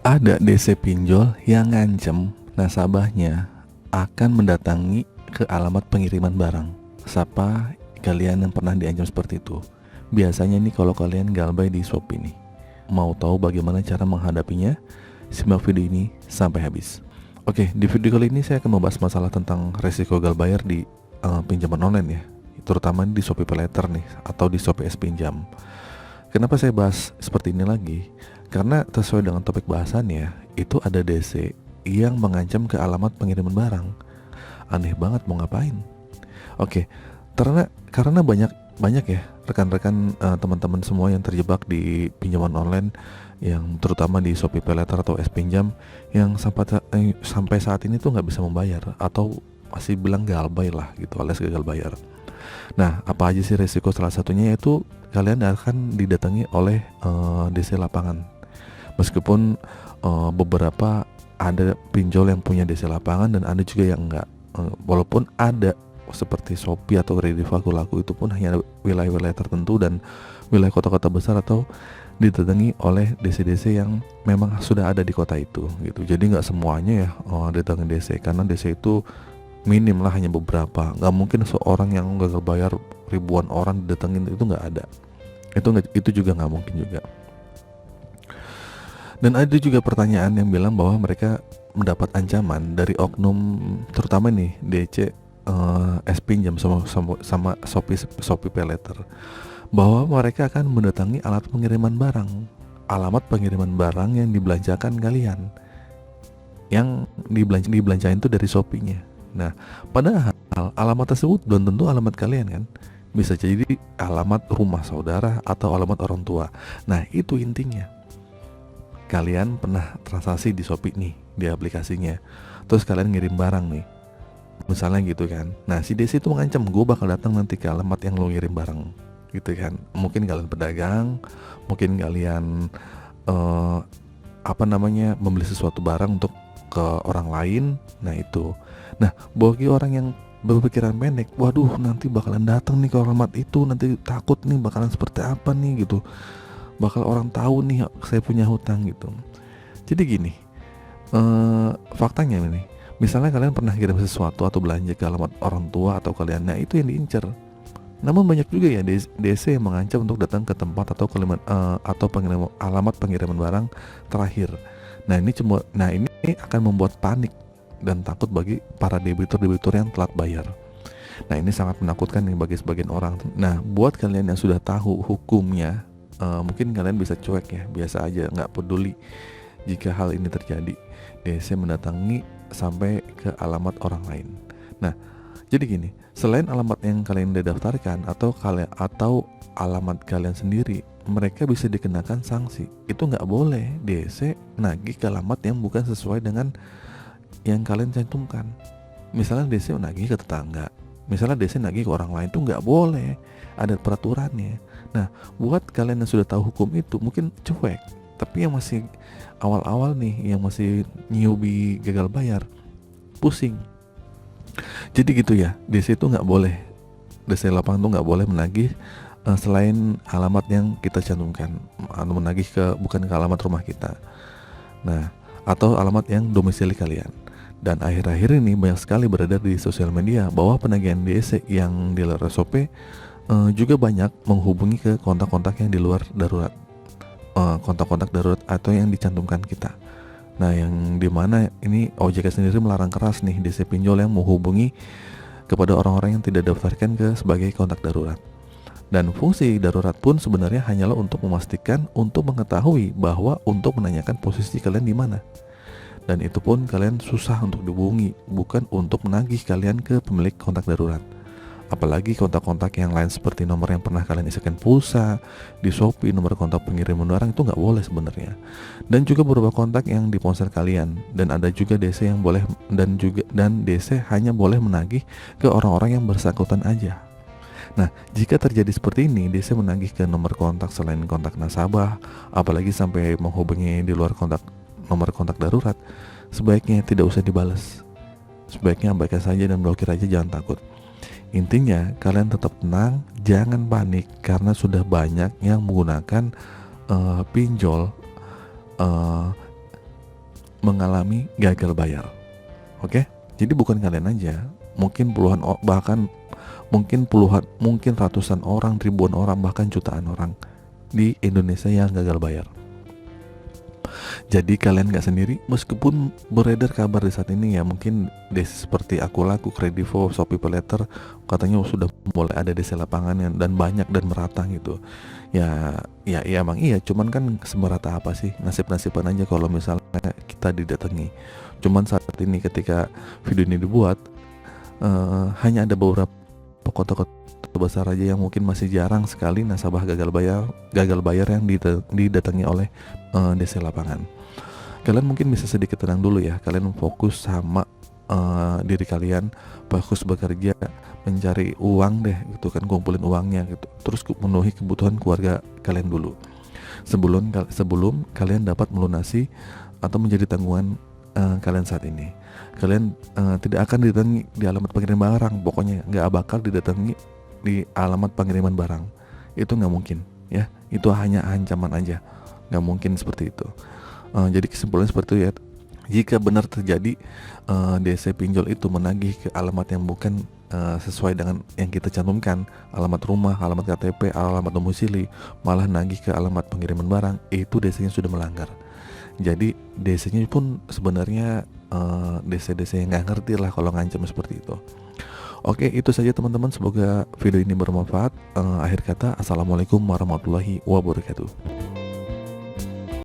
Ada DC pinjol yang ngancem nasabahnya akan mendatangi ke alamat pengiriman barang. Siapa kalian yang pernah diancam seperti itu? Biasanya nih kalau kalian galbay di Shopee nih. Mau tahu bagaimana cara menghadapinya? Simak video ini sampai habis. Oke, di video kali ini saya akan membahas masalah tentang resiko galbayar di pinjaman online ya, terutama di Shopee Paylater nih atau di Shopee S Pinjam. Kenapa saya bahas seperti ini lagi? Karena sesuai dengan topik bahasannya, itu ada DC yang mengancam ke alamat pengiriman barang. Aneh banget, mau ngapain? Oke, karena banyak ya rekan-rekan teman-teman semua yang terjebak di pinjaman online, yang terutama di Shopee Paylater atau S Pinjam, yang sampai saat ini tuh nggak bisa membayar atau masih bilang galbay lah gitu, alias gagal bayar. Nah, apa aja sih resiko? Salah satunya yaitu kalian akan didatangi oleh DC lapangan. Meskipun beberapa ada pinjol yang punya DC lapangan dan ada juga yang enggak. Walaupun ada seperti Shopee atau Krediva Laku, itu pun hanya wilayah-wilayah tertentu dan wilayah kota-kota besar atau didatangi oleh DC-DC yang memang sudah ada di kota itu gitu. Jadi nggak semuanya ya datangi DC, karena DC itu minim lah, hanya beberapa. Nggak mungkin seorang yang gagal bayar ribuan orang didatengin, itu nggak ada. Itu juga nggak mungkin juga. Dan ada juga pertanyaan yang bilang bahwa mereka mendapat ancaman dari oknum, terutama nih DC S Pinjam sama Shopee Paylater, bahwa mereka akan mendatangi alamat pengiriman barang yang dibelanjakan kalian, yang dibelanjain itu dari Shopee-nya. Nah, padahal alamat tersebut belum tentu alamat kalian kan, bisa jadi alamat rumah saudara atau alamat orang tua. Nah, itu intinya. Kalian pernah transaksi di Shopee nih, di aplikasinya, terus kalian ngirim barang nih, misalnya gitu kan. Nah, si DC itu mengancam, gue bakal datang nanti ke alamat yang lo ngirim barang gitu kan. Mungkin kalian pedagang, mungkin kalian membeli sesuatu barang untuk ke orang lain. Nah itu. Nah, bagi orang yang berpikiran pendek, waduh nanti bakalan datang nih ke alamat itu, nanti takut nih bakalan seperti apa nih gitu, bakal orang tahu nih saya punya hutang gitu. Jadi gini, faktanya ini, misalnya kalian pernah kirim sesuatu atau belanja ke alamat orang tua atau kalian, nah itu yang diincar. Namun banyak juga ya DC yang mengancam untuk datang ke tempat atau alamat pengiriman barang terakhir. Nah ini akan membuat panik dan takut bagi para debitur yang telat bayar. Nah ini sangat menakutkan nih bagi sebagian orang. Nah buat kalian yang sudah tahu hukumnya, mungkin kalian bisa cuek ya, biasa aja, nggak peduli jika hal ini terjadi. DC mendatangi sampai ke alamat orang lain. Nah, jadi gini, selain alamat yang kalian daftarkan atau alamat kalian sendiri, mereka bisa dikenakan sanksi. Itu nggak boleh DC nagih ke alamat yang bukan sesuai dengan yang kalian cantumkan. Misalnya DC nagih ke tetangga, misalnya DC nagih ke orang lain, itu nggak boleh, ada peraturannya. Nah, buat kalian yang sudah tahu hukum itu mungkin cuek, tapi yang masih awal-awal nih, yang masih newbie gagal bayar, pusing. Jadi gitu ya, DC itu nggak boleh, DC lapangan tuh nggak boleh menagih selain alamat yang kita cantumkan, atau menagih bukan ke alamat rumah kita. Nah, atau alamat yang domisili kalian. Dan akhir-akhir ini banyak sekali beredar di sosial media bahwa penagihan DC yang di luar Shopee juga banyak menghubungi ke kontak-kontak yang di luar darurat, kontak-kontak darurat atau yang dicantumkan kita. Nah, yang dimana ini OJK sendiri melarang keras nih DC pinjol yang menghubungi kepada orang-orang yang tidak daftarkan sebagai kontak darurat. Dan fungsi darurat pun sebenarnya hanyalah untuk memastikan, untuk mengetahui bahwa untuk menanyakan posisi kalian di mana. Dan itu pun kalian susah untuk dihubungi, bukan untuk menagih kalian ke pemilik kontak darurat. Apalagi kontak-kontak yang lain seperti nomor yang pernah kalian isikan pulsa di Shopee, nomor kontak pengiriman barang, itu nggak boleh sebenarnya. Dan juga beberapa kontak yang di ponsel kalian. Dan ada juga DC yang boleh, dan DC hanya boleh menagih ke orang-orang yang bersangkutan aja. Nah, jika terjadi seperti ini, DC menagih ke nomor kontak selain kontak nasabah, apalagi sampai menghubungi di luar nomor kontak darurat, sebaiknya tidak usah dibalas. Sebaiknya abaikan saja dan blokir aja, jangan takut. Intinya kalian tetap tenang, jangan panik, karena sudah banyak yang menggunakan pinjol mengalami gagal bayar. Oke? Jadi bukan kalian aja, mungkin bahkan mungkin ratusan orang, ribuan orang, bahkan jutaan orang di Indonesia yang gagal bayar. Jadi kalian gak sendiri, meskipun beredar kabar di saat ini ya, mungkin seperti Akulaku, Kredivo, Shopee Paylater katanya sudah mulai ada DC lapangan dan banyak dan merata gitu. Ya emang iya, cuman kan semerata apa sih, nasib-nasiban aja kalau misalnya kita didatangi. Cuman saat ini ketika video ini dibuat, hanya ada beberapa kota-kota besar aja yang mungkin masih jarang sekali nasabah gagal bayar yang didatangi oleh DC lapangan. Kalian mungkin bisa sedikit tenang dulu ya, kalian fokus sama diri kalian, fokus bekerja, mencari uang deh gitu kan, kumpulin uangnya gitu, terus memenuhi kebutuhan keluarga kalian dulu sebelum kalian dapat melunasi atau menjadi tanggungan kalian saat ini. Kalian tidak akan didatangi di alamat pengiriman barang, pokoknya nggak bakal didatangi di alamat pengiriman barang, itu nggak mungkin ya, itu hanya ancaman aja, nggak mungkin seperti itu. Jadi kesimpulannya seperti itu ya, jika benar terjadi DC pinjol itu menagih ke alamat yang bukan sesuai dengan yang kita cantumkan, alamat rumah, alamat KTP, alamat domisili, malah nagih ke alamat pengiriman barang, itu DC-nya sudah melanggar. Jadi DC-nya pun sebenarnya DC-DC yang nggak ngerti lah kalau ngancam seperti itu. Oke, itu saja teman-teman, semoga video ini bermanfaat. Akhir kata, assalamualaikum warahmatullahi wabarakatuh.